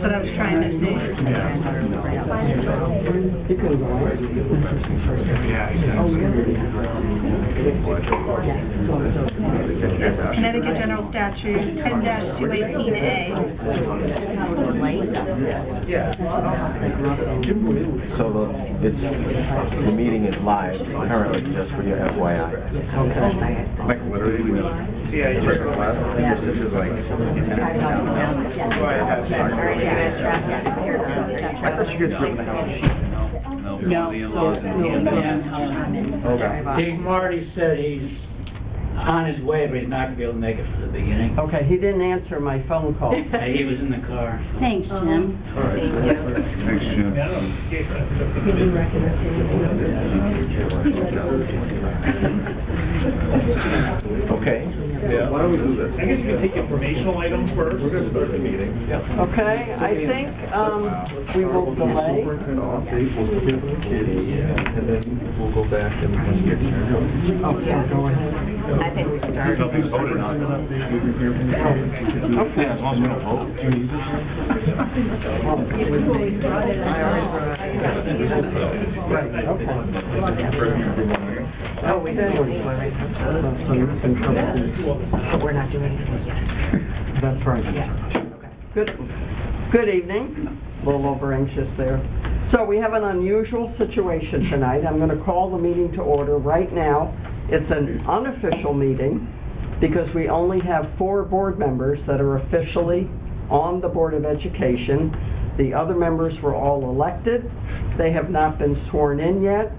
what I was trying to see. Connecticut General Statute 10-218A. So the meeting is live currently, just for your FYI. Like literally, yeah, you just this is like. I thought you guys were going to have a sheet. No. Okay. Marty said he's on his way, but he's not going to be able to make it for the beginning. Okay, he didn't answer my phone call. He was in the car. Thanks, Jim. All right. Thanks, Jim. Okay. Yeah. Why don't we do this? I guess you can take informational items first. We're going to start the meeting. Okay, I think we will delay. We'll give them the kids, and then we'll go back and get there. Oh, yeah, go ahead. I think we start. Nothing's voted on. Okay. As long as we don't vote. Do you need this? Right, okay. Oh, we don't do it right now. But we're not doing it yet. That's right. Good evening. A little over anxious there. So we have an unusual situation tonight. I'm going to call the meeting to order right now. It's an unofficial meeting because we only have 4 board members that are officially on the Board of Education. The other members were all elected. They have not been sworn in yet.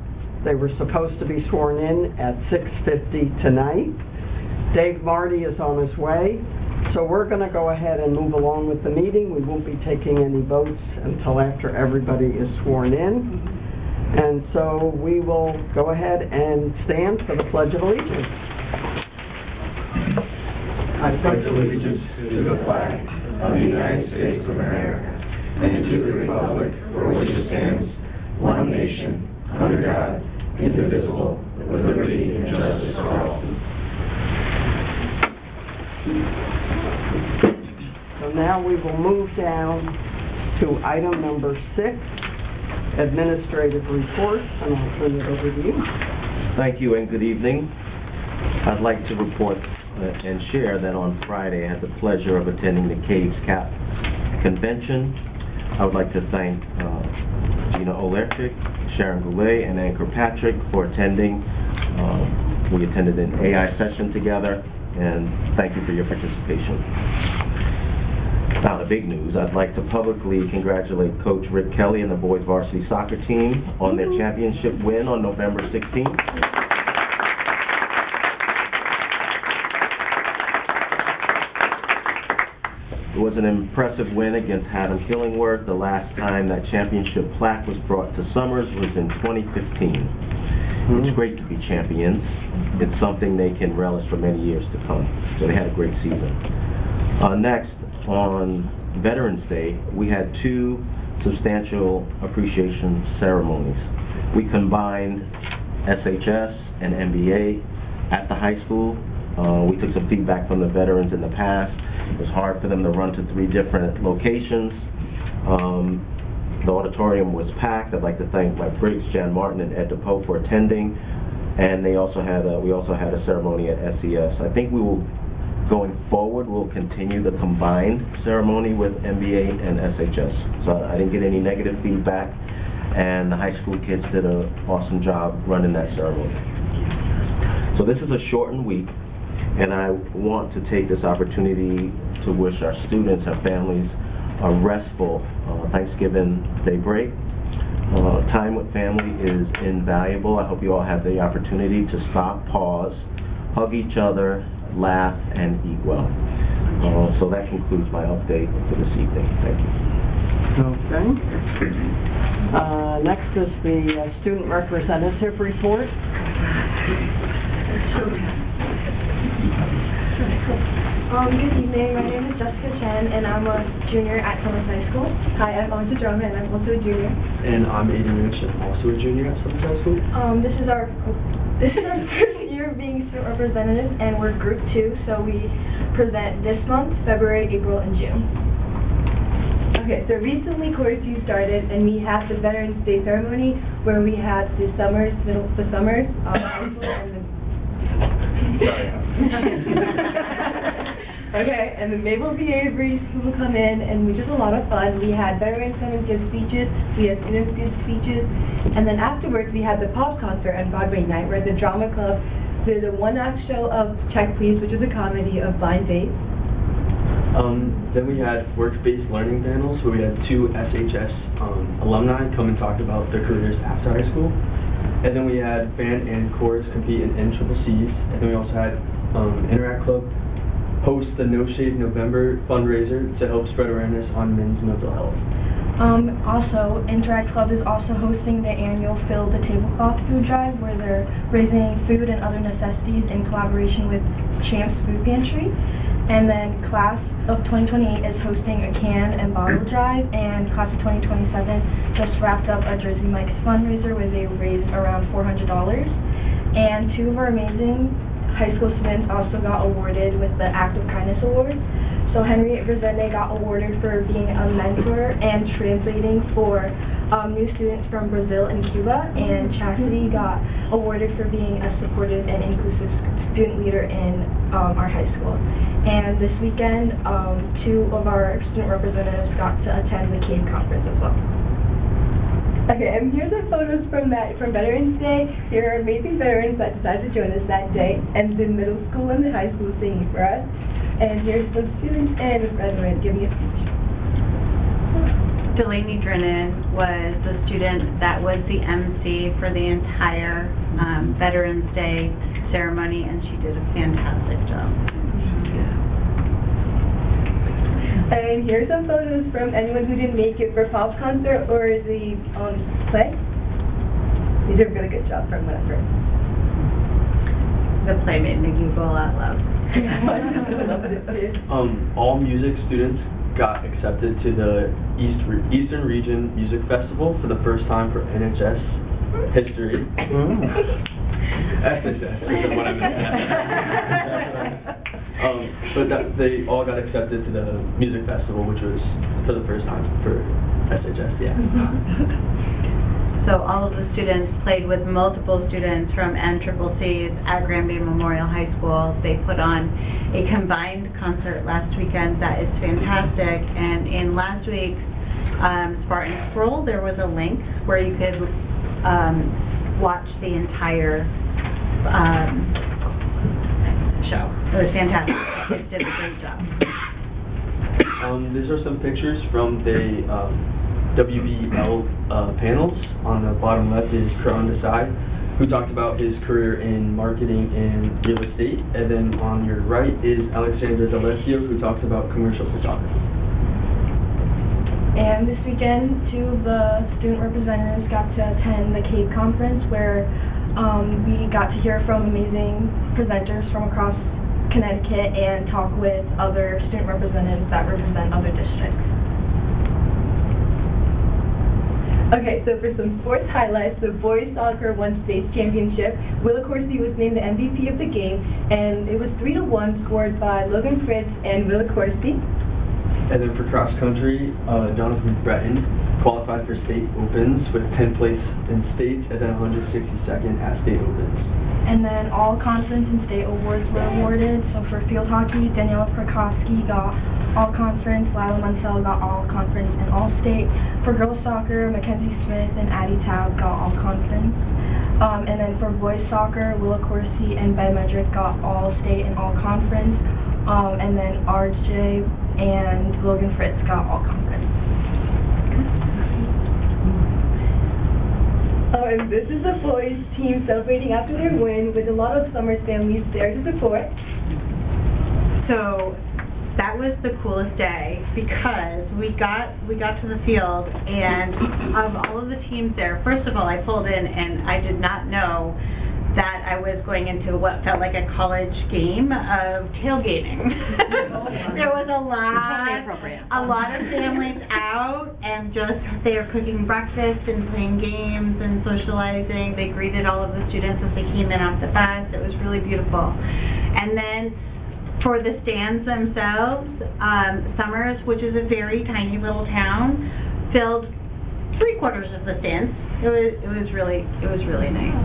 They were supposed to be sworn in at 6:50 tonight. Dave Marty is on his way. So we're going to go ahead and move along with the meeting. We won't be taking any votes until after everybody is sworn in. And so we will go ahead and stand for the Pledge of Allegiance. I pledge allegiance to the flag of the United States of America and to the republic for which it stands, one nation, under God, indivisible, with liberty and justice for all. So now we will move down to item number 6, administrative reports, and I'll turn it over to you. Thank you and good evening. I'd like to report and share that on Friday I had the pleasure of attending the Caves Cap Convention. I would like to thank Gina Olerchik, Sharon Goulet, and Anchor Patrick for attending. We attended an AI session together, and thank you for your participation. Now, the big news, I'd like to publicly congratulate Coach Rick Kelly and the boys varsity soccer team on their championship win on November 16th. It was an impressive win against Haddam Killingworth. The last time that championship plaque was brought to Summers was in 2015. It's great to be champions. It's something they can relish for many years to come. So they had a great season. Next, on Veterans Day, we had 2 substantial appreciation ceremonies. We combined SHS and MBA at the high school. We took some feedback from the veterans in the past. It was hard for them to run to 3 different locations. The auditorium was packed. I'd like to thank my Briggs, Jan Martin, and Ed DePoe for attending. And we also had a ceremony at SES. I think we will, going forward, we'll continue the combined ceremony with MBA and SHS. So I didn't get any negative feedback, and the high school kids did an awesome job running that ceremony. So this is a shortened week, and I want to take this opportunity to wish our students and families a restful Thanksgiving day break. Time with family is invaluable. I hope you all have the opportunity to stop, pause, hug each other, laugh, and eat well. So that concludes my update for this evening. Thank you. Okay. Next is the student representative report. Good evening. My name is Jessica Chen, and I'm a junior at Summers High School. Hi, I'm Ansa Drama, and I'm also a junior. And I'm Aiden Rich, and I'm also a junior at Summers High School. This is our first year of being student representatives, and we're Group 2, so we present this month, February, April, and June. Okay, so recently Chorus U started, and we had the Veterans Day ceremony where we had the summers, high school and the... Okay, and the Mabel V. Avery school come in, and we did a lot of fun. We had veterans come and give speeches, we had students give speeches, and then afterwards we had the pop concert on Broadway night where the drama club did a one-act show of Check Please, which is a comedy of Blind Dates. Then we had work-based learning panels where we had 2 SHS alumni come and talk about their careers after high school. And then we had band and chorus compete in NCCCs. And then we also had Interact Club host the No Shave November fundraiser to help spread awareness on men's mental health. Also, Interact Club is also hosting the annual Fill the Tablecloth food drive where they're raising food and other necessities in collaboration with Champs Food Pantry. And then Class of 2028 is hosting a can and bottle drive, and Class of 2027 just wrapped up a Jersey Mike's fundraiser where they raised around $400. And 2 of our amazing high school students also got awarded with the Act of Kindness Award. So Henriette Resende got awarded for being a mentor and translating for new students from Brazil and Cuba, and Chastity got awarded for being a supportive and inclusive student leader in our high school. And this weekend, 2 of our student representatives got to attend the CAVE conference as well. Okay, and here's some photos from Veterans Day. There are amazing veterans that decided to join us that day, and the middle school and the high school singing for us. And here's some students and the president giving a speech. Delaney Drennan was the student that was the MC for the entire Veterans Day ceremony, and she did a fantastic job. And here's some photos from anyone who didn't make it for Pop's concert or the play. You did a really good job from what I've heard. The play made me giggle out loud. All music students got accepted to the Eastern Region Music Festival for the first time for NHS history. SSS is what I meant. But they all got accepted to the music festival, which was for the first time for SHS, yeah. So all of the students played with multiple students from NCCCs at Granby Memorial High School. They put on a combined concert last weekend that is fantastic. And in last week's Spartan Scroll, there was a link where you could watch the entire show. It was fantastic. They did a great job. These are some pictures from the WBL panels. On the bottom left is Karan Desai, who talked about his career in marketing and real estate. And then on your right is Alexandra D'Alessio, who talks about commercial photography. And this weekend, 2 of the student representatives got to attend the CAVE conference where we got to hear from amazing presenters from across Connecticut and talk with other student representatives that represent other districts. Okay, so for some sports highlights, the boys soccer won state championship. Willa Corsi was named the MVP of the game, and it was 3-1 scored by Logan Fritz and Willa Corsi. And then for cross country, Jonathan Breton qualified for state opens with 10th place in state and then 162nd at state opens. And then all conference and state awards were awarded. So for field hockey, Daniela Prokofsky got all conference, Lila Munsell got all conference and all state. For girls soccer, Mackenzie Smith and Addie Taub got all conference. And then for boys soccer, Willa Corsi and Ben Medrick got all state and all conference. And then RJ and Logan Fritz got all conference. And this is the boys team celebrating after their win with a lot of Summers families there to support. So that was the coolest day because we got to the field, and of all of the teams there, first of all, I pulled in and I did not know that I was going into what felt like a college game of tailgating. There was a lot of families out, and just they were cooking breakfast and playing games and socializing. They greeted all of the students as they came in off the bus. It was really beautiful. And then For the stands themselves, Summers, which is a very tiny little town, filled 3/4 of the stands. It was really nice.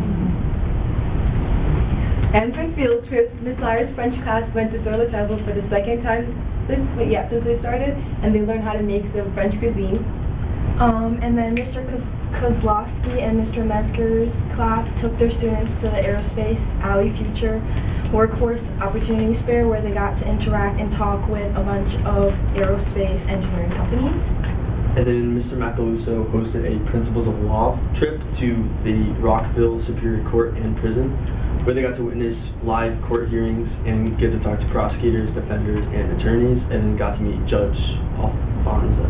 And for field trips, Miss Lyra's French class went to Sur-le-Table for the second time since they started, and they learned how to make some French cuisine. And then Mr. Kozlowski and Mr. Metzger's class took their students to the Aerospace Alley Future Workforce Opportunities Fair, where they got to interact and talk with a bunch of aerospace engineering companies. And then Mr. Macaluso hosted a Principles of Law trip to the Rockville Superior Court and Prison, where they got to witness live court hearings and get to talk to prosecutors, defenders, and attorneys, and then got to meet Judge Alfonso.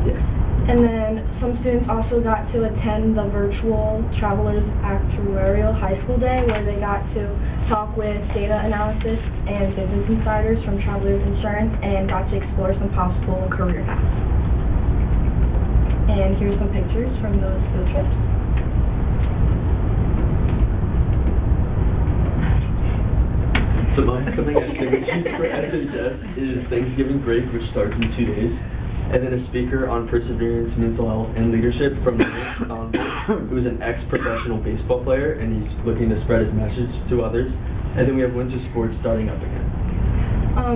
Yes. And then some students also got to attend the virtual Travelers Actuarial High School Day, where they got to talk with data analysis and business insiders from Travelers Insurance and got to explore some possible career paths. And here's some pictures from those field trips. Some upcoming activities for SHS is Thanksgiving break, which starts in 2 days. And then a speaker on perseverance, mental health, and leadership from who's an ex-professional baseball player, and he's looking to spread his message to others. And then we have winter sports starting up again.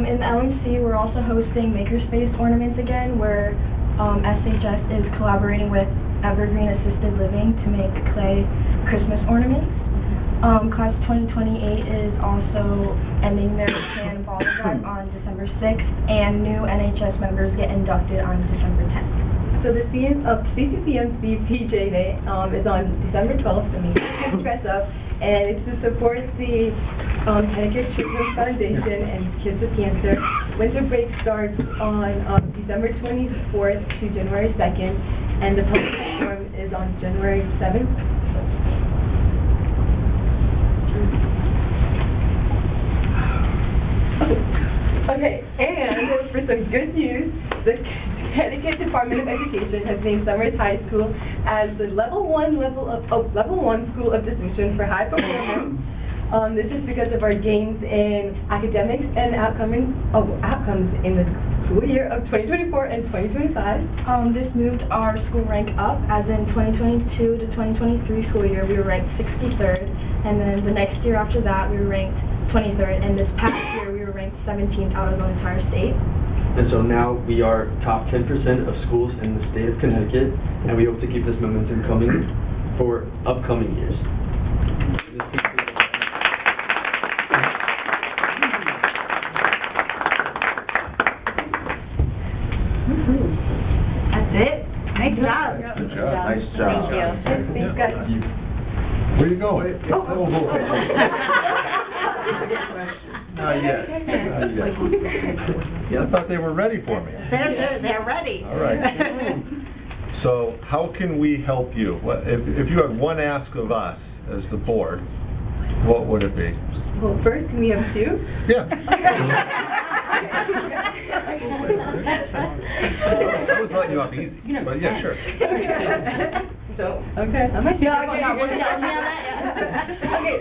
In the LMC, we're also hosting Makerspace ornaments again, where SHS is collaborating with Evergreen Assisted Living to make clay Christmas ornaments. Class 2028 is also ending their cannonball event on December 6th, and new NHS members get inducted on December 10th. So the CCPMC PJ Day is on December 12th, so make sure to dress up, and it's to support the Connecticut Children's Foundation and Kids with Cancer. Winter break starts on December 24th to January 2nd, and the public forum is on January 7th. Okay, and for some good news, the Connecticut Department of Education has named Summers High School as the level one school of distinction for high performance. This is because of our gains in academics and outcomes in the school year of 2024 and 2025. This moved our school rank up, as in 2022 to 2023 school year we were ranked 63rd, and then the next year after that we were ranked 23rd, and this past year we were ranked 17th out of the entire state. And so now we are top 10% of schools in the state of Connecticut, and we hope to keep this momentum coming for upcoming years. That's it. Nice job. Good job. Nice job. Thank you. Thanks, guys. Where are you going? Not yet. Yeah, I thought they were ready for me. They're ready. All right. So how can we help you? If you had one ask of us as the board, what would it be? Well, first, can we have two? Yeah. I was letting you off easy, but yeah, sure. So, okay. Okay,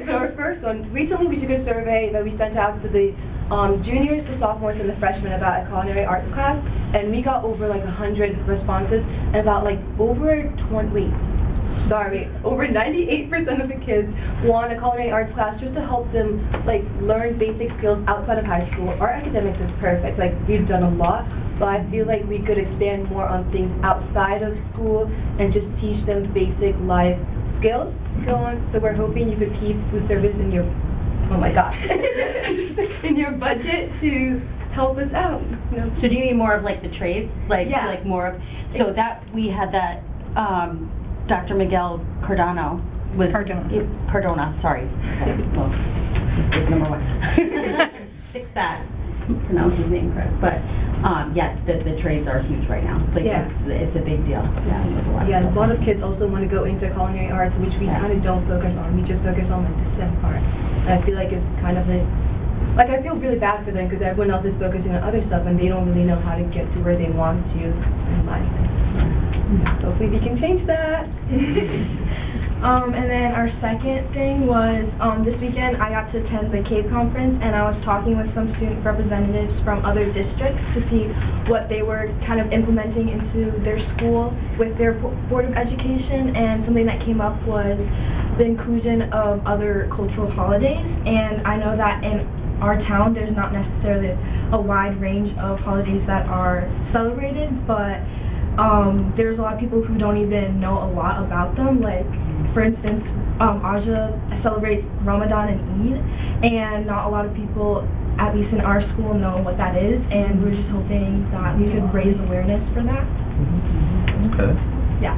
so our first one, recently we took a survey that we sent out to the juniors, the sophomores, and the freshmen about a culinary arts class, and we got over like 100 responses, and about like over 98% of the kids want a culinary arts class just to help them like learn basic skills outside of high school. Our academics is perfect, like we've done a lot, but I feel like we could expand more on things outside of school and just teach them basic life skills. So we're hoping you could keep food service in your, oh my gosh, in your budget to help us out. You know? So do you need more of like the trades? Like more of, so that, we had that, Dr. Miguel Cardona was... Cardona, sorry. Well, number one. Fix that. Pronounce his name correct. But, yes, the trades are huge right now. Like, it's a big deal. Yeah, a lot of kids also want to go into culinary arts, which we kind of don't focus on. We just focus on like the STEM part. And I feel like it's kind of like I feel really bad for them because everyone else is focusing on other stuff and they don't really know how to get to where they want to in life. Hopefully we can change that. And then our second thing was, this weekend I got to attend the CAVE conference, and I was talking with some student representatives from other districts to see what they were kind of implementing into their school with their Board of Education, and something that came up was the inclusion of other cultural holidays. And I know that in our town there's not necessarily a wide range of holidays that are celebrated, but there's a lot of people who don't even know a lot about them. Like, for instance, Aja celebrates Ramadan and Eid, and not a lot of people, at least in our school, know what that is, and we're just hoping that we could raise awareness for that. Okay. Yeah.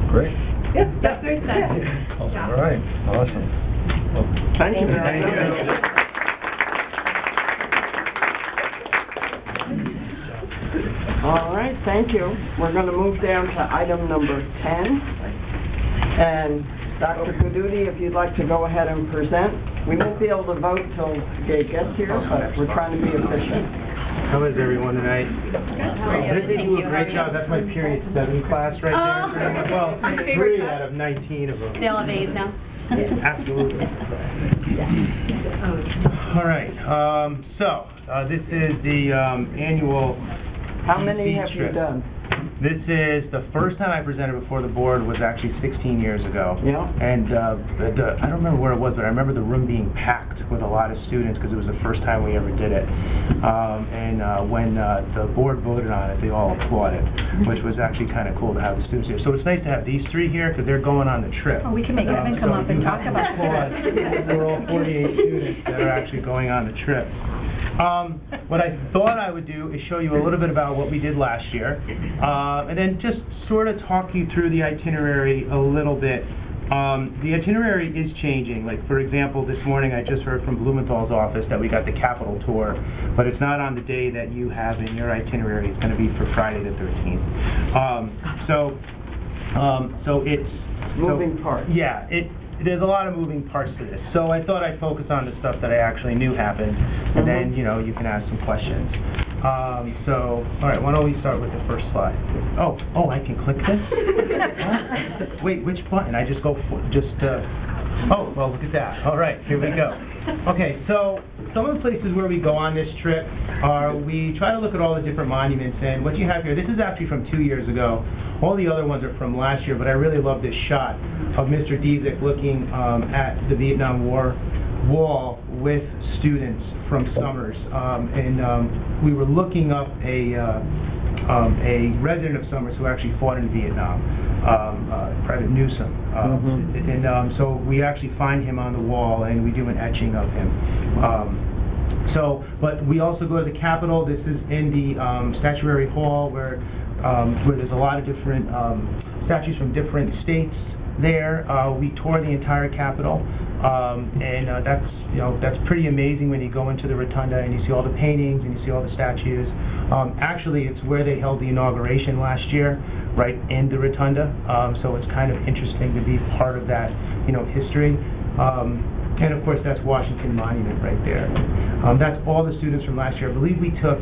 Great. Yep, that's very exciting. All right, awesome. Well, Thank you very much. All right, thank you. We're going to move down to item number 10. And Dr. Kaduti, if you'd like to go ahead and present. We won't be able to vote till Gay gets here, but we're trying to be efficient. How is everyone tonight? They do a great job. That's my period 7 class right there. Well, 3 out of 19 of them. They all have A's now? Absolutely. All right. This is the annual. How many have you trip. done? This is the first time I presented before the board was actually 16 years ago. Yeah. And I don't remember where it was, but I remember the room being packed with a lot of students because it was the first time we ever did it. When the board voted on it, they all applauded, which was actually kind of cool to have the students here. So it's nice to have these 3 here because they're going on the trip. Oh, we can make Evan come up and talk about it. We're all 48 students that are actually going on the trip. What I thought I would do is show you a little bit about what we did last year, and then just sort of talk you through the itinerary a little bit. The itinerary is changing. Like, for example, this morning I just heard from Blumenthal's office that we got the Capitol tour, but it's not on the day that you have in your itinerary. It's going to be for Friday the 13th. So it's... Moving parts. Yeah, there's a lot of moving parts to this. So I thought I'd focus on the stuff that I actually knew happened, and then, you can ask some questions. All right, why don't we start with the first slide? Oh, I can click this? Wait, which button? I just go for, oh, well, look at that. All right, here we go. Okay, so some of the places where we go on this trip are, we try to look at all the different monuments, and what you have here, this is actually from 2 years ago. All the other ones are from last year, but I really love this shot of Mr. Diezik looking at the Vietnam War wall with students from Summers. We were looking up a resident of Summers who actually fought in Vietnam, Private Newsom. So we actually find him on the wall, and we do an etching of him. But we also go to the Capitol. This is in the Statuary Hall where there's a lot of different statues from different states there. We tour the entire Capitol, and that's pretty amazing when you go into the rotunda and you see all the paintings and you see all the statues. Actually, it's where they held the inauguration last year, right in the rotunda. So it's kind of interesting to be part of that, history. And of course, that's Washington Monument right there. That's all the students from last year. I believe we took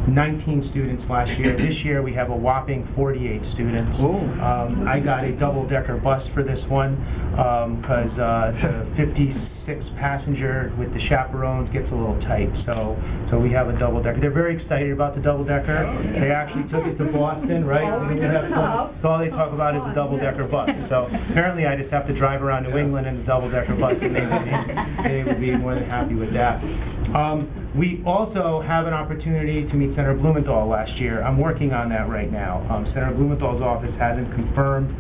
19 students last year. This year we have a whopping 48 students. I got a double-decker bus for this one because the 56-passenger with the chaperones gets a little tight. So we have a double-decker. They're very excited about the double-decker. They actually took it to Boston, right? So all they talk about is the double-decker bus. So apparently I just have to drive around New England in the double-decker bus, and they would be more than happy with that. We also have an opportunity to meet Senator Blumenthal last year. I'm working on that right now. Senator Blumenthal's office hasn't confirmed.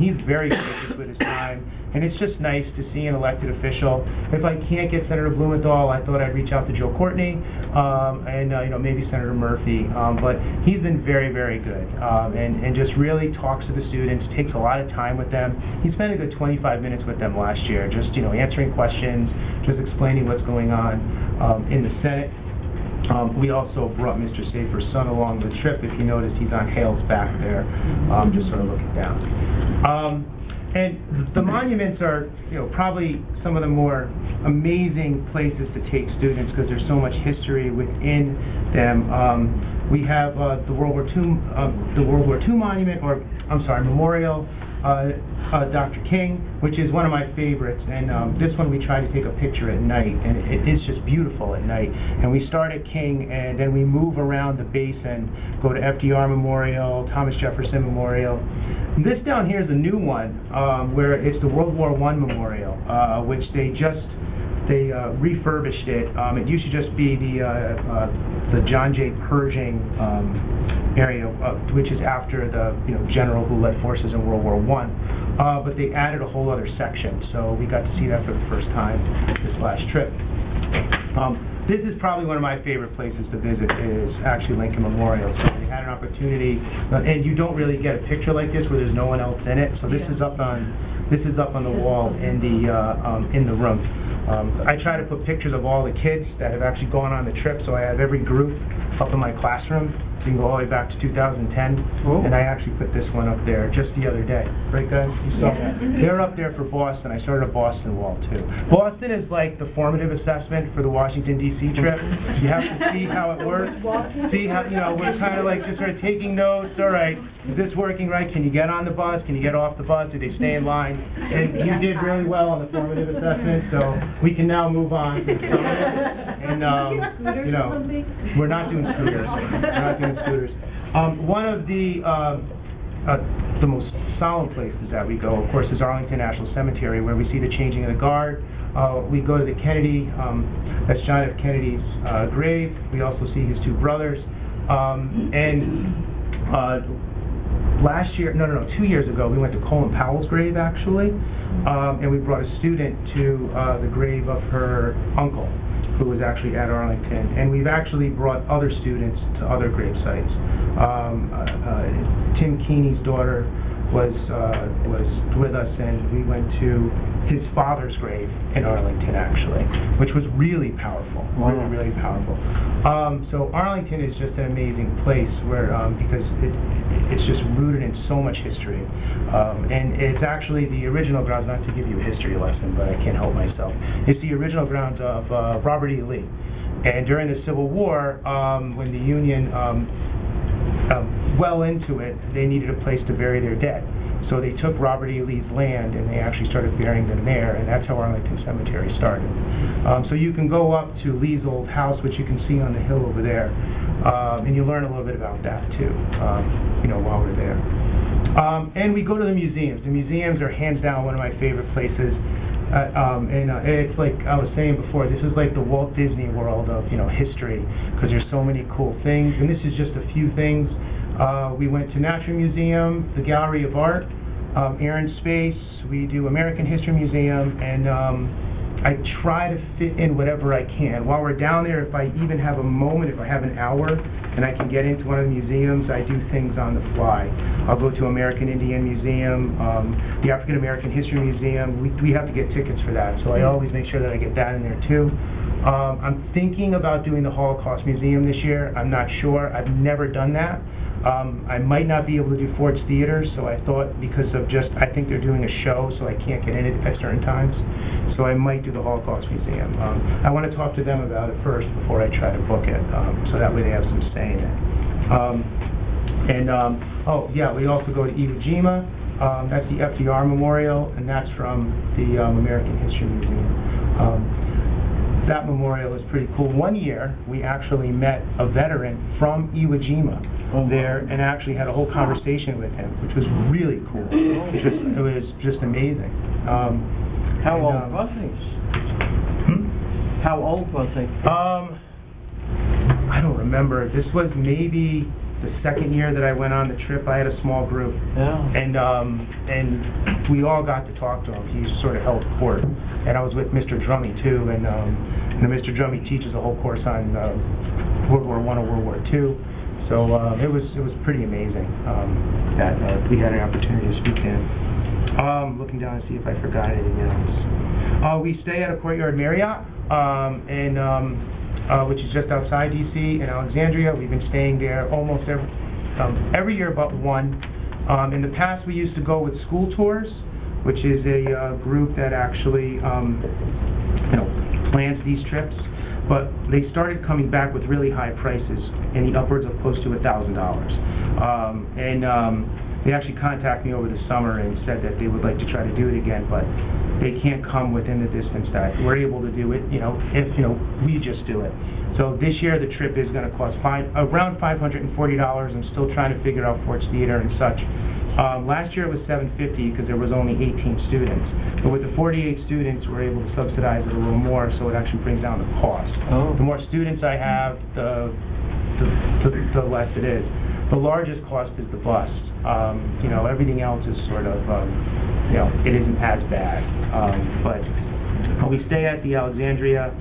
He's very gracious with his time, and it's just nice to see an elected official. If I can't get Senator Blumenthal, I thought I'd reach out to Joe Courtney and maybe Senator Murphy. But he's been very, very good and just really talks to the students, takes a lot of time with them. He spent a good 25 minutes with them last year, just answering questions, just explaining what's going on in the Senate. We also brought Mr. Safer's son along the trip. If you notice, he's on Hale's back there, just sort of looking down. And the monuments are, probably some of the more amazing places to take students because there's so much history within them. We have the World War II monument, or I'm sorry, memorial. Dr. King, which is one of my favorites, and this one we try to take a picture at night, and it's just beautiful at night. And we start at King, and then we move around the base and go to FDR Memorial, Thomas Jefferson Memorial. This down here is a new one, where it's the World War I Memorial, which they refurbished it. It used to just be the John J. Pershing area, which is after the general who led forces in World War I. But they added a whole other section, so we got to see that for the first time this last trip. This is probably one of my favorite places to visit, is actually Lincoln Memorial. So we had an opportunity, and you don't really get a picture like this where there's no one else in it. So this is up on the wall in the room. I try to put pictures of all the kids that have actually gone on the trip, so I have every group up in my classroom. You can go all the way back to 2010, and I actually put this one up there just the other day. Right, guys? You saw that? They're up there for Boston. I started a Boston wall, too. Boston is like the formative assessment for the Washington, D.C. trip. You have to see how it works. See how, we're kind of like just sort of taking notes. All right, is this working right? Can you get on the bus? Can you get off the bus? Do they stay in line? And you did really well on the formative assessment, so we can now move on to the summative. And, we're not doing scooters. We're not doing scooters. One of the most solemn places that we go, of course, is Arlington National Cemetery, where we see the changing of the guard. We go to the Kennedy, that's John F. Kennedy's grave. We also see his two brothers. Last year, 2 years ago, we went to Colin Powell's grave, actually, and we brought a student to the grave of her uncle, who was actually at Arlington, and we've actually brought other students to other grave sites. Tim Keeney's daughter was with us, and we went to his father's grave in Arlington, actually, which was really powerful, really powerful. So Arlington is just an amazing place where, because it's just rooted in so much history, and it's actually the original grounds, not to give you a history lesson, but I can't help myself. It's the original grounds of Robert E. Lee, and during the Civil War, when the Union well into it, they needed a place to bury their dead. So they took Robert E. Lee's land and they actually started burying them there, and that's how Arlington Cemetery started. So you can go up to Lee's old house, which you can see on the hill over there, and you learn a little bit about that too, while we're there. And we go to the museums. The museums are hands down one of my favorite places. It's like I was saying before, this is like the Walt Disney World of history, because there's so many cool things, and this is just a few things. We went to Natural Museum, the Gallery of Art, Air and Space. We do American History Museum, and I try to fit in whatever I can. While we're down there, if I even have a moment, if I have an hour and I can get into one of the museums, I do things on the fly. I'll go to American Indian Museum, the African American History Museum. We have to get tickets for that, so I always make sure that I get that in there too. I'm thinking about doing the Holocaust Museum this year. I'm not sure. I've never done that. I might not be able to do Ford's Theater, so I thought, because of I think they're doing a show, so I can't get in it at certain times. So I might do the Holocaust Museum. I want to talk to them about it first before I try to book it, so that way they have some say in it. We also go to Iwo Jima. That's the FDR Memorial, and that's from the American History Museum. That memorial is pretty cool. One year, we actually met a veteran from Iwo Jima there and actually had a whole conversation with him, which was really cool. It was just amazing. How old was he? How old was he? I don't remember. This was maybe the second year that I went on the trip. I had a small group, and we all got to talk to him. He sort of held court, and I was with Mr. Drummy too, and Mr. Drummy teaches a whole course on World War I or World War II. So it was pretty amazing that we had an opportunity to speak to him. Looking down to see if I forgot anything else. We stay at a Courtyard Marriott, which is just outside D.C. in Alexandria. We've been staying there almost every year but one. In the past, we used to go with school tours, which is a group that actually, plans these trips. But they started coming back with really high prices, in the upwards of close to $1,000. They actually contacted me over the summer and said that they would like to try to do it again, but they can't come within the distance that we're able to do it, if, we just do it. So this year, the trip is going to cost around $540. I'm still trying to figure out Ford's Theater and such. Last year it was $750 because there was only 18 students. But with the 48 students, we're able to subsidize it a little more, so it actually brings down the cost. The more students I have, the less it is. The largest cost is the bus. Everything else is sort of, it isn't as bad. But we stay at the Alexandria,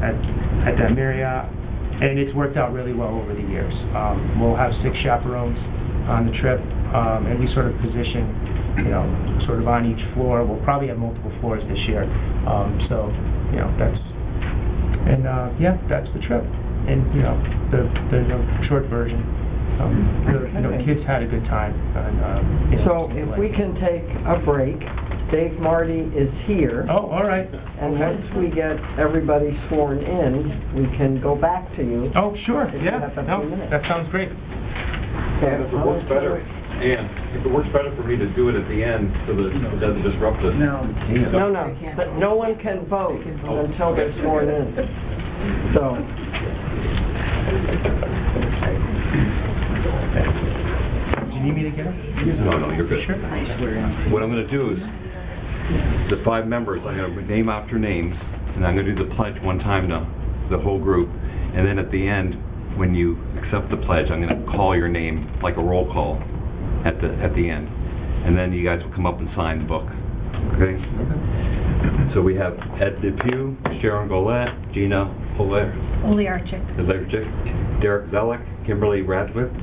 at the Marriott, and it's worked out really well over the years. We'll have 6 chaperones on the trip, and we sort of position, sort of on each floor. We'll probably have multiple floors this year. That's the trip. And, the short version. Kids had a good time. And, so if we can take a break, Dave Marty is here. Oh, all right. And once we get everybody sworn in, we can go back to you. Oh, sure, yeah. No, that sounds great. Okay. If it works better, if it works better for me to do it at the end so that it doesn't disrupt it. No, but no one can vote until they're sworn in. So. Do you need me to get up? No, you're good. Sure. What I'm going to do is, the 5 members, I'm going to name after names, and I'm going to do the pledge one time to the whole group, and then at the end, when you accept the pledge, I'm going to call your name like a roll call at the end, and then you guys will come up and sign the book. Okay? So we have Ed Depew, Sharon Golette, Gina Oliarchik, Derek Zellick, Kimberly Radwitz,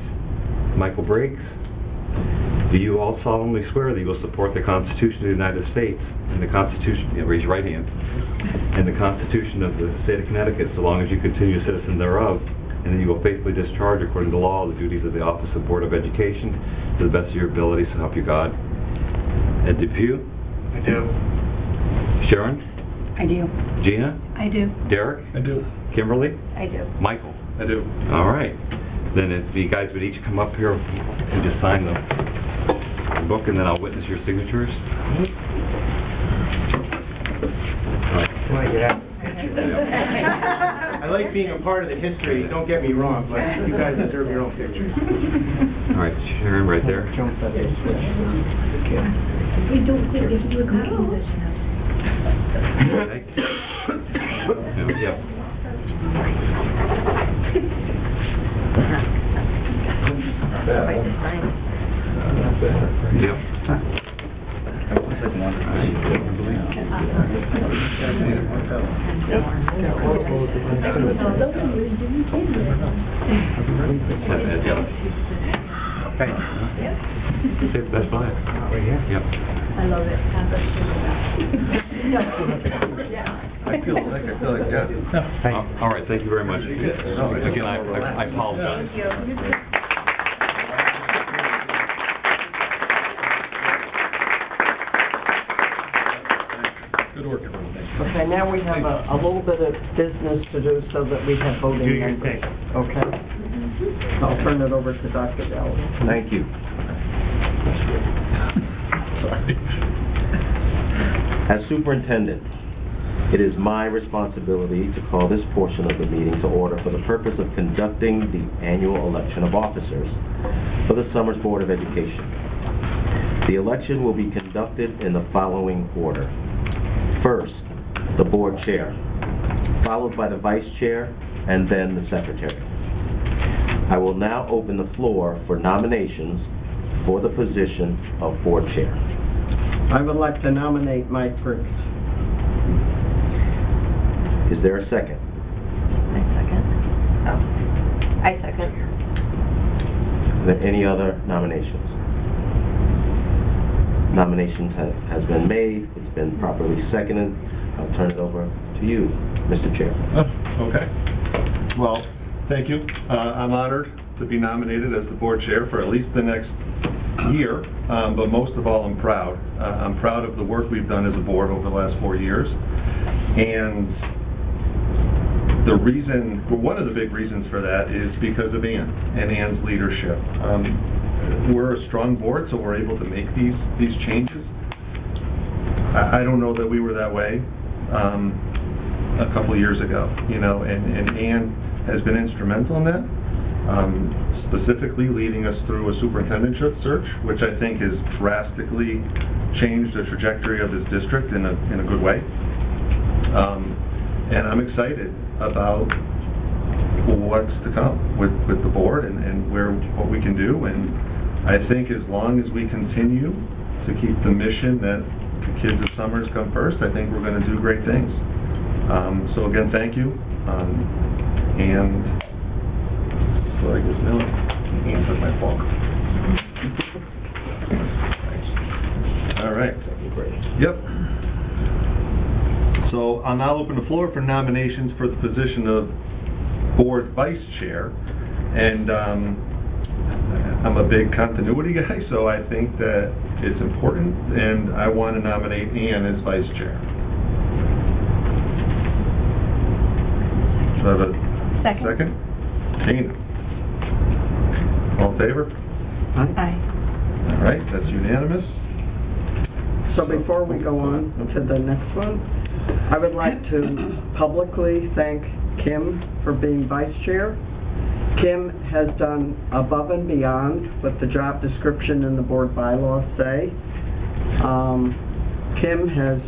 Michael Briggs. Do you all solemnly swear that you will support the Constitution of the United States and the Constitution, raise your right hand, and the Constitution of the State of Connecticut so long as you continue a citizen thereof, and that you will faithfully discharge according to law the duties of the Office of Board of Education to the best of your ability, so help you God? Ed Depew? I do. Sharon? I do. Gina? I do. Derek? I do. Kimberly? I do. Michael? I do. All right. Then if you guys would each come up here and just sign the book, and then I'll witness your signatures. I like being a part of the history, don't get me wrong, but you guys deserve your own pictures. All right, Sharon, right there. We don't think there's a cookie. Yep. Yep. That's fine. Right here? Yep. I love it. I feel like, yeah. All right, thank you very much. Again, I apologize. Good work, everyone. Okay, now we have a little bit of business to do so that we have voting Do your members. thing. Okay? I'll turn it over to Dr. Dell. Thank you. As superintendent, it is my responsibility to call this portion of the meeting to order for the purpose of conducting the annual election of officers for the Summers Board of Education. The election will be conducted in the following order. First, the board chair, followed by the vice chair, and then the secretary. I will now open the floor for nominations for the position of board chair. I would like to nominate Mike Briggs. Is there a second? I second. Are there any other nominations? Nominations has been made, it's been properly seconded. I'll turn it over to you, Mr. Chair. Okay. Well, thank you. I'm honored to be nominated as the board chair for at least the next year, but most of all, I'm proud. I'm proud of the work we've done as a board over the last 4 years. And the reason, well, one of the big reasons for that is because of Ann and Ann's leadership. We're a strong board, so we're able to make these changes. I don't know that we were that way a couple years ago, and Ann has been instrumental in that, specifically leading us through a superintendent search, which I think has drastically changed the trajectory of this district in a good way. And I'm excited about what's to come with the board and what we can do. And I think as long as we continue to keep the mission that the kids of Summers come first, I think we're going to do great things. So again, thank you. And so I guess now Ian took my fault. All right. Yep. So I'll now open the floor for nominations for the position of board vice chair. And I'm a big continuity guy, so I think that it's important, and I want to nominate Ann as vice chair. Do I have a second? Tina. All in favor? Aye. All right, that's unanimous. So before we go on to the next one, I would like to publicly thank Kim for being vice chair. Kim has done above and beyond what the job description and the board bylaws say. Kim has,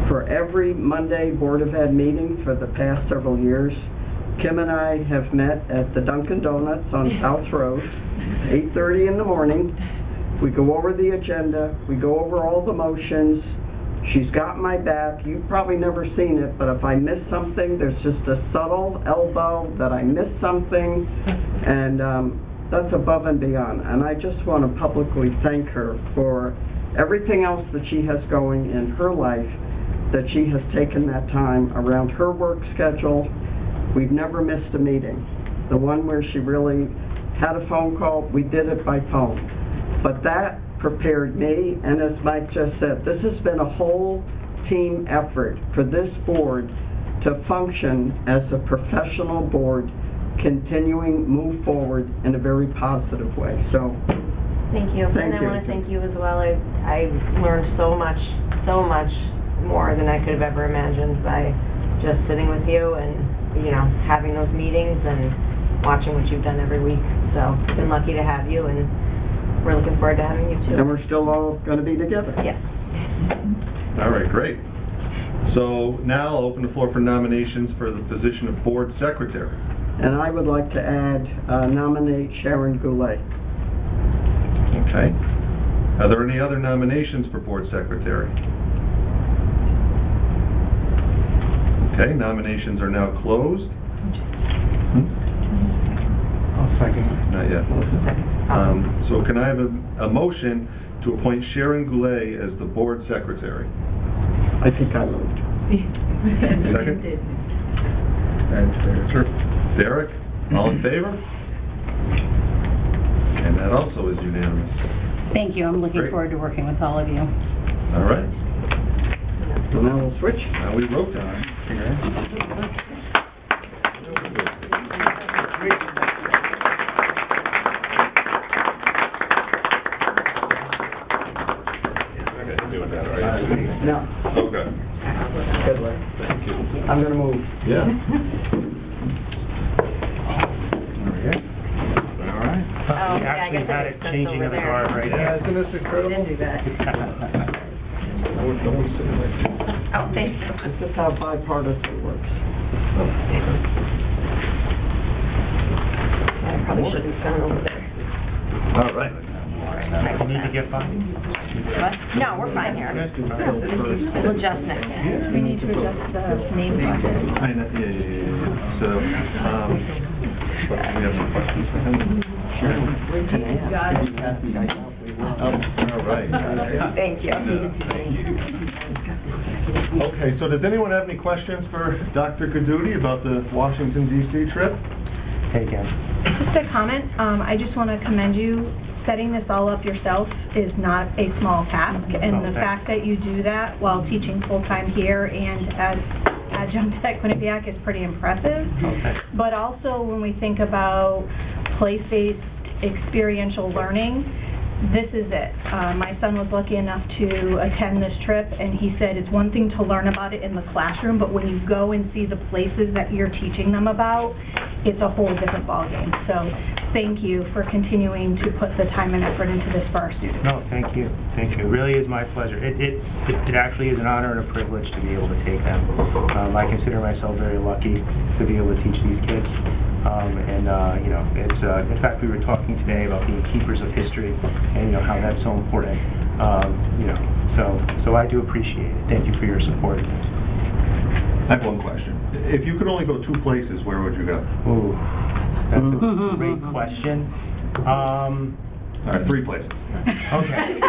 for every Monday Board of Ed meeting for the past several years, Kim and I have met at the Dunkin' Donuts on South Road, 8:30 in the morning. We go over the agenda, we go over all the motions. She's got my back. You've probably never seen it, but if I miss something, there's just a subtle elbow that I missed something, and that's above and beyond. And I just want to publicly thank her for everything else that she has going in her life, that she has taken that time around her work schedule. We've never missed a meeting. The one where she really had a phone call, we did it by phone. But that prepared me, and as Mike just said, this has been a whole team effort for this board to function as a professional board, continuing move forward in a very positive way. So thank you. Thank and you. I want to thank you as well. I learned so much more than I could have ever imagined by just sitting with you and having those meetings and watching what you've done every week. So I've been lucky to have you, and we're looking forward to having you too. And we're still all going to be together. Yes. All right, great. So now I'll open the floor for nominations for the position of board secretary. And I would like to nominate Sharon Goulet. Okay. Are there any other nominations for board secretary? Okay, nominations are now closed. I'll second. Not yet. So can I have a motion to appoint Sharon Goulet as the board secretary? I think I moved. Second? Sure. Derek, all in favor? And that also is unanimous. Thank you. I'm looking Great. forward to working with all of you. All right. So now we'll switch. Now we wrote time. No. Okay. Good luck. Thank you. I'm going to move. Yeah. All right. Oh, We yeah, I actually guess had it it makes sense changing over of the there. guard right Yeah, now. isn't this We incredible? didn't do that. Nobody's sitting right there. Oh, thank you. This is how bipartisan works. I probably shouldn't have gone over there. All right. You need to get by. What? No, we're fine here. We'll adjust next. We need to adjust the name bracket. I know, yeah. So, we have some questions for him? Sure. All right. Thank you. Okay, so does anyone have any questions for Dr. Gaduti about the Washington DC trip? Hey, again. Just a comment, I just want to commend you setting this all up yourself is not a small task, and the fact that you do that while teaching full-time here and as adjunct at Quinnipiac is pretty impressive. Okay. But also, when we think about place-based experiential learning, this is it. My son was lucky enough to attend this trip, and he said it's one thing to learn about it in the classroom, but when you go and see the places that you're teaching them about, it's a whole different ballgame. So thank you for continuing to put the time and effort into this for our students. No, thank you. Thank you. It really is my pleasure. It actually is an honor and a privilege to be able to take them. I consider myself very lucky to be able to teach these kids. You know, it's, in fact, we were talking today about being keepers of history and, you know, how that's so important. You know, so I do appreciate it. Thank you for your support. I have one question. If you could only go 2 places, where would you go? Ooh, that's a great question. All right, 3 places. Okay.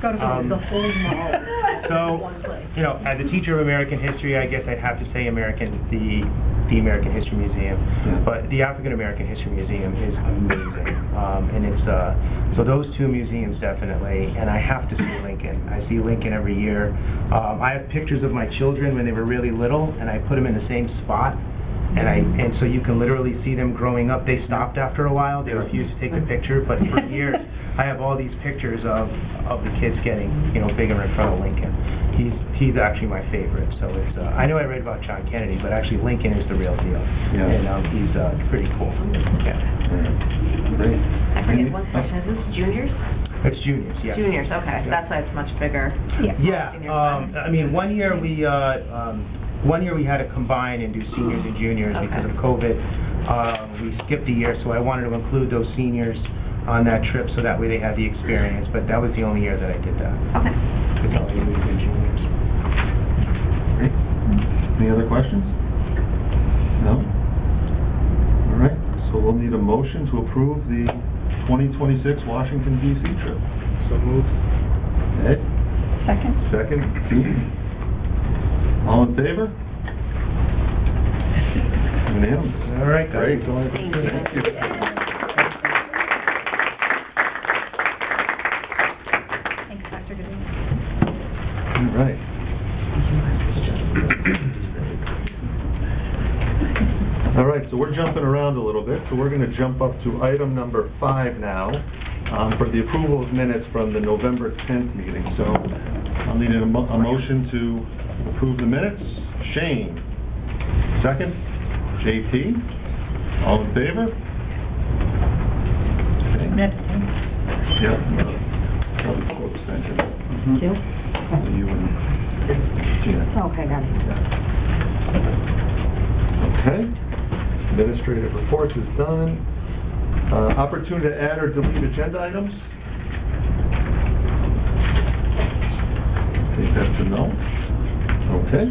Go to the whole mall. So, you know, as a teacher of American history, I guess I'd have to say the American History Museum. Yeah. But the African American History Museum is amazing. And it's, so those 2 museums definitely, and I have to see Lincoln. I see Lincoln every year. I have pictures of my children when they were really little, and I put them in the same spot. And so you can literally see them growing up. They stopped after a while. They refused to take the picture, but for years I have all these pictures of the kids getting, you know, bigger in front of Lincoln. He's actually my favorite. So it's I know I read about John Kennedy, but actually Lincoln is the real deal. Yeah. And he's pretty cool. Yeah. Great. I forget one question, is this juniors? It's juniors, yeah. Juniors, okay, Yeah. that's why it's much bigger. Yeah. I mean, one year we had to combine and do seniors and juniors because of COVID. We skipped a year, so I wanted to include those seniors on that trip so that way they had the experience, but that was the only year that I did that. Okay. Because all I did was do juniors. Great. Any other questions? No? All right, so we'll need a motion to approve the 2026 Washington DC trip. So moved. Ed? Second. Dean? All in favor? Unanimous. All right, guys. Great. Thank you. Thanks, Dr. Goodwin. All right. All right, so we're jumping around a little bit, so we're going to jump up to item number 5 now, for the approval of minutes from the November 10th meeting. So I'll need a motion to approve the minutes. Shane. Second. JP. All in favor? Yep. Probably 4 abstentions. Two? You and Gina. Okay, got it. Okay. Administrative reports is done. Opportunity to add or delete agenda items? I think that's a no. Okay.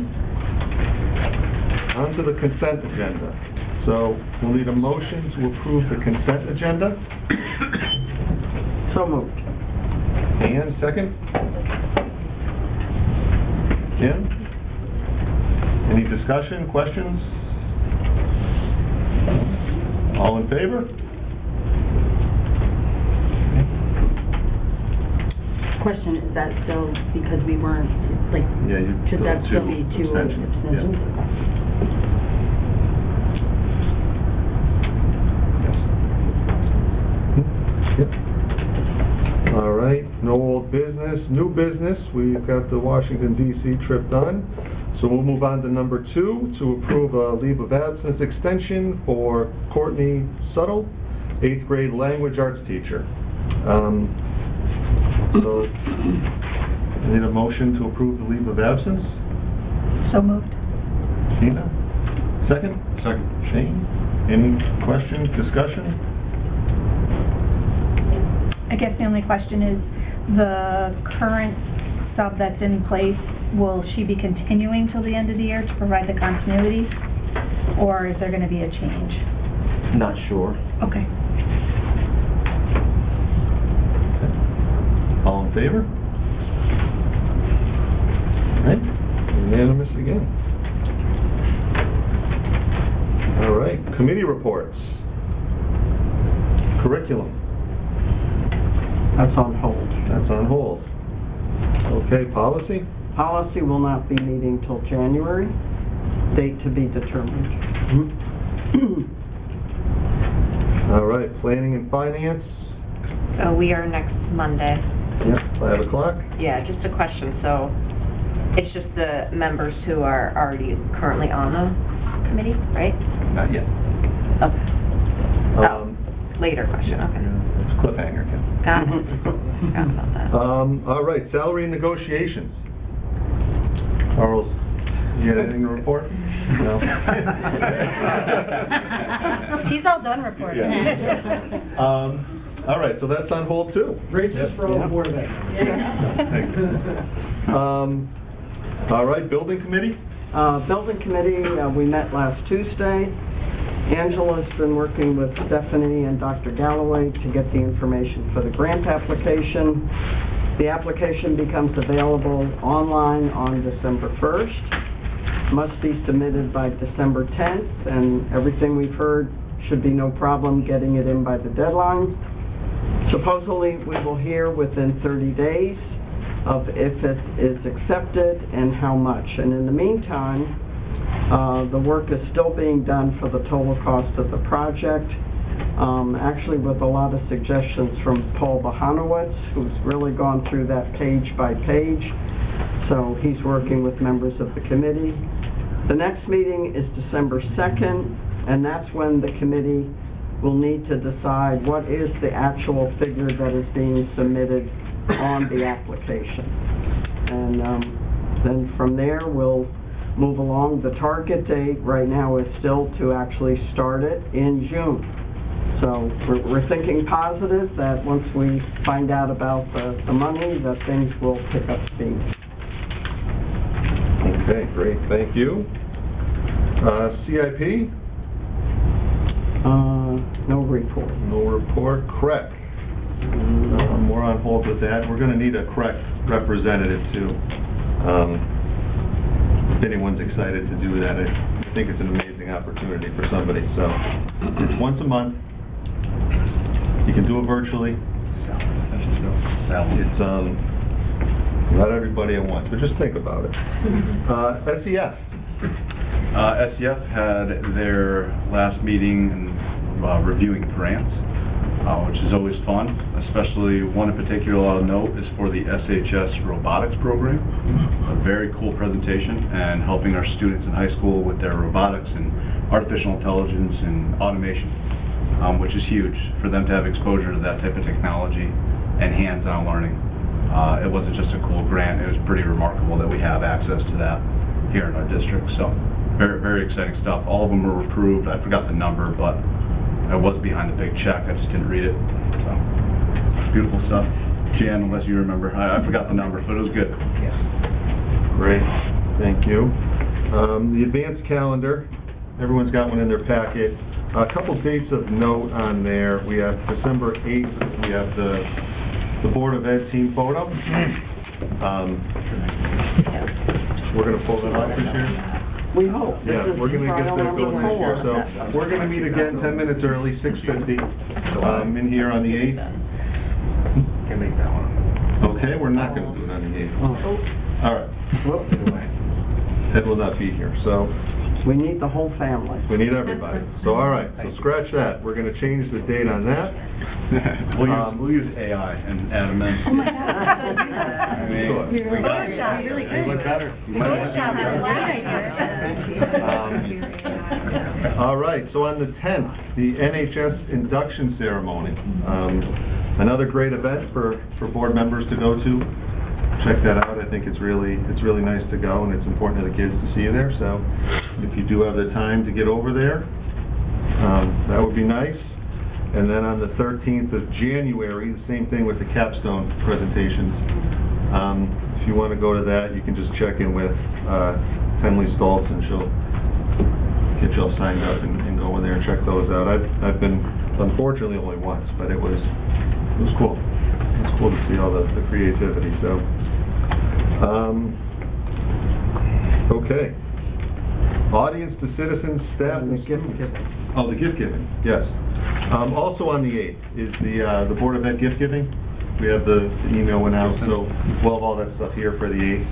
On to the consent agenda. So we'll need a motion to approve the consent agenda. So moved. And second? Kim? Any discussion, questions? All in favor? Question, is that still because we weren't, like, Yeah, you should still that have still two be 2 abstentions, abstentions? Yep. All right, no old business. New business, we've got the Washington DC trip done. So we'll move on to number 2, to approve a leave of absence extension for Courtney Suttle, 8th grade language arts teacher. So, I need a motion to approve the leave of absence. So moved. Tina? Second? Second. Shane? Any questions, discussion? I guess the only question is, the current sub that's in place, will she be continuing till the end of the year to provide the continuity? Or is there going to be a change? Not sure. Okay. All in favor? All right, unanimous again. All right, committee reports. Curriculum. That's on hold. That's on hold. Okay, policy? Policy will not be meeting till January, date to be determined. All right, planning and finance? We are next Monday. Yep, 5 o'clock. Yeah, just a question, so it's just the members who are already currently on the committee, right? Not yet. Okay. Later question, okay. It's cliffhanger, Kim. Got it. Forgot about that. All right, salary negotiations. Charles, you got anything to report? No? He's all done reporting. All right, so that's on hold too. Raises for all the Board of Ed. All right, building committee? Building committee, we met last Tuesday. Angela's been working with Stephanie and Dr. Galloway to get the information for the grant application. The application becomes available online on December 1st. Must be submitted by December 10th, and everything we've heard should be no problem getting it in by the deadline. Supposedly, we will hear within 30 days of if it is accepted and how much. And in the meantime, the work is still being done for the total cost of the project, actually with a lot of suggestions from Paul Bahanowitz, who's really gone through that page by page. So he's working with members of the committee. The next meeting is December 2nd, and that's when the committee will need to decide what is the actual figure that is being submitted on the application. And then from there, we'll move along. The target date right now is still to actually start it in June. So we're thinking positive that once we find out about the money, that things will pick up speed. Okay, great, thank you. CIP? No report. No report. CREC? We're on hold with that. We're going to need a CREC representative too. If anyone's excited to do that, I think it's an amazing opportunity for somebody. So it's once a month. You can do it virtually. It's not everybody at once, but just think about it. SEF. SEF had their last meeting reviewing grants, which is always fun, especially one in particular I'll note is for the SHS robotics program. A very cool presentation and helping our students in high school with their robotics and artificial intelligence and automation, which is huge for them to have exposure to that type of technology and hands-on learning. It wasn't just a cool grant, it was pretty remarkable that we have access to that here in our district. So very, very exciting stuff. All of them were approved. I forgot the number, but I was behind the big check. I just didn't read it. So beautiful stuff. Jan, unless you remember, I forgot the number, but it was good. Yes. Great, thank you. The advanced calendar, everyone's got one in their packet. A couple dates of note on there. We have December 8th, we have the Board of Ed team photo. We're going to pull that off this year. We hope. Yeah, we're going to get that going this year. So we're going to meet again 10 minutes early, 6:50, in here on the 8th. Can't make that one. Okay, we're not going to do it on the 8th. All right. Ed will not be here, so. We need the whole family. We need everybody. So, all right, so scratch that. We're going to change the date on that. We'll use AI and add them in. Oh my God. I mean, we got it. Photoshop, really good. You look better. Photoshop is a great idea. All right, so on the 10th, the NHS induction ceremony. Another great event for board members to go to. Check that out. I think it's really nice to go, and it's important to the kids to see you there. So if you do have the time to get over there, that would be nice. And then on the 13th of January, the same thing with the capstone presentations. If you want to go to that, you can just check in with Henley Stoltz, and she'll get you all signed up and go in there and check those out. I've been, unfortunately, only once, but it was cool. It was cool to see all the creativity. So, okay. Audience to citizens, staff. And the gift giving. Oh, the gift giving, yes. Also on the 8th is the Board of Ed gift giving. We have the email went out, so we'll have all that stuff here for the 8th.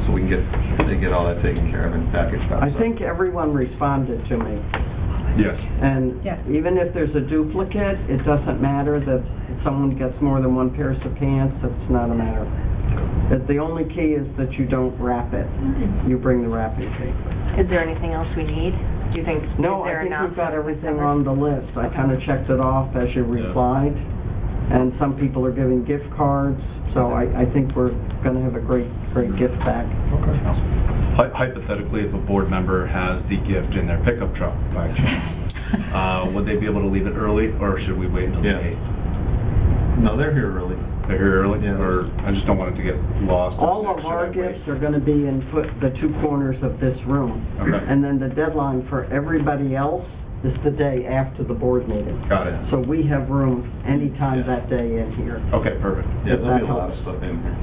So we can get all that taken care of and packaged up. I think everyone responded to me. Yes. And even if there's a duplicate, it doesn't matter that someone gets more than one pair of pants, it's not a matter. The only key is that you don't wrap it. You bring the wrapping paper. Is there anything else we need? Do you think? No, I think we've got everything on the list. I kind of checked it off as you replied. And some people are giving gift cards, so I think we're going to have a great gift bag. Okay. Hypothetically, if a board member has the gift in their pickup truck by chance, would they be able to leave it early, or should we wait until the 8th? No, they're here early. They're here early? Yeah. Or I just don't want it to get lost. All of our gifts are going to be in the two corners of this room. Okay. And then the deadline for everybody else is the day after the board meeting. Got it. So we have room anytime that day in here. Okay, perfect. Yeah, there'll be a lot of stuff in here.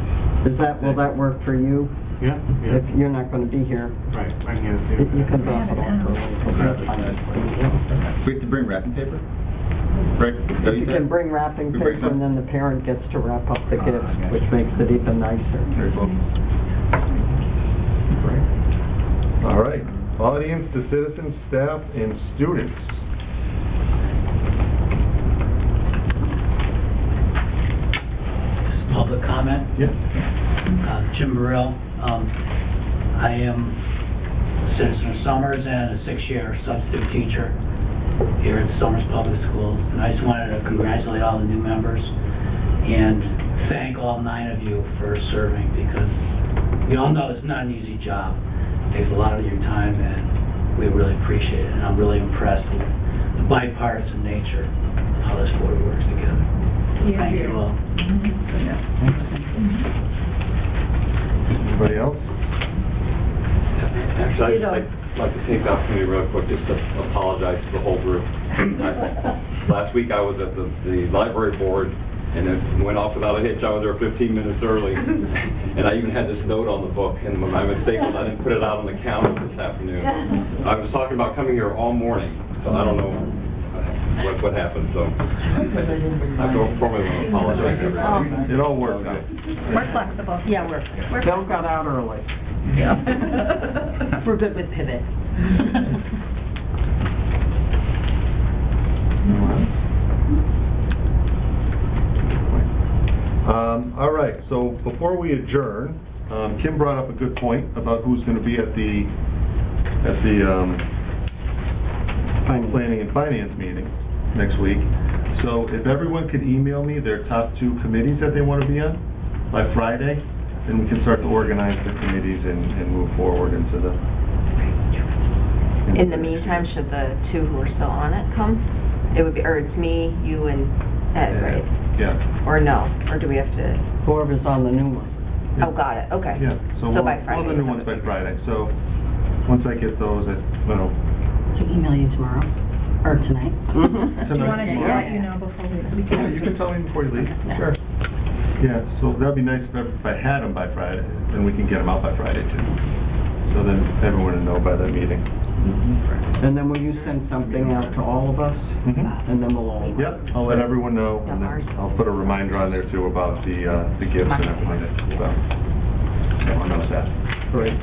Will that work for you? Yeah. If you're not going to be here, Right, I can you can drop it off early. We have to bring wrapping paper? Right. You can bring wrapping paper, and then the parent gets to wrap up the gifts, which makes it even nicer. Very cool. All right. Audience to citizens, staff, and students. Public comment? Yes. Jim Burrell. I am a citizen of Summers and a 6-year substitute teacher here at Summers Public Schools. And I just wanted to congratulate all the new members and thank all 9 of you for serving, because we all know it's not an easy job. It takes a lot of your time, and we really appreciate it. And I'm really impressed with the bipartisan nature of how this board works together. Thank you all. Anybody else? Actually, I'd like to take the opportunity real quick just to apologize to the whole group. Last week I was at the library board, and it went off without a hitch. I was there 15 minutes early, and I even had this note on the book, and my mistake was I didn't put it out on the counter this afternoon. I was talking about coming here all morning, so I don't know what happened, so I formally want to apologize to everybody. It all worked out. We're flexible. Yeah, we're Bill got out early. Yeah. we're good with pivot. All right, so before we adjourn, Kim brought up a good point about who's going to be at the Planning and Finance meeting next week. So if everyone could email me their top 2 committees that they want to be on by Friday, then we can start to organize the committees and move forward into the... In the meantime, should the 2 who are still on it come? It would be, or it's me, you, and Ed, right? Yeah. Or no? Or do we have to? Whoever's on the new one. Oh, got it, okay. Yeah, so by Friday. the new ones by Friday. So once I get those, To email you tomorrow, or tonight. Do you want to let you know before we Yeah, you can tell me before you leave. Sure. Yeah, so that'd be nice if I had them by Friday, then we can get them out by Friday too. So then everyone will know by that meeting. And then will you send something out to all of us? And then we'll all... Yep, I'll let everyone know, and then I'll put a reminder on there too about the gifts and everything. So everyone knows that. Great.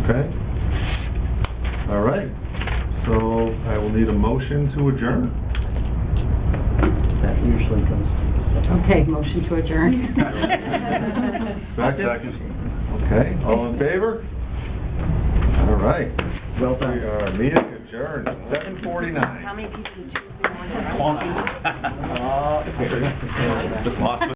Okay. All right. So I will need a motion to adjourn. That usually goes... Okay, motion to adjourn. Second. Okay, all in favor? All right. Well done. We are meeting adjourned, 7:49. How many people do you want to? Just lost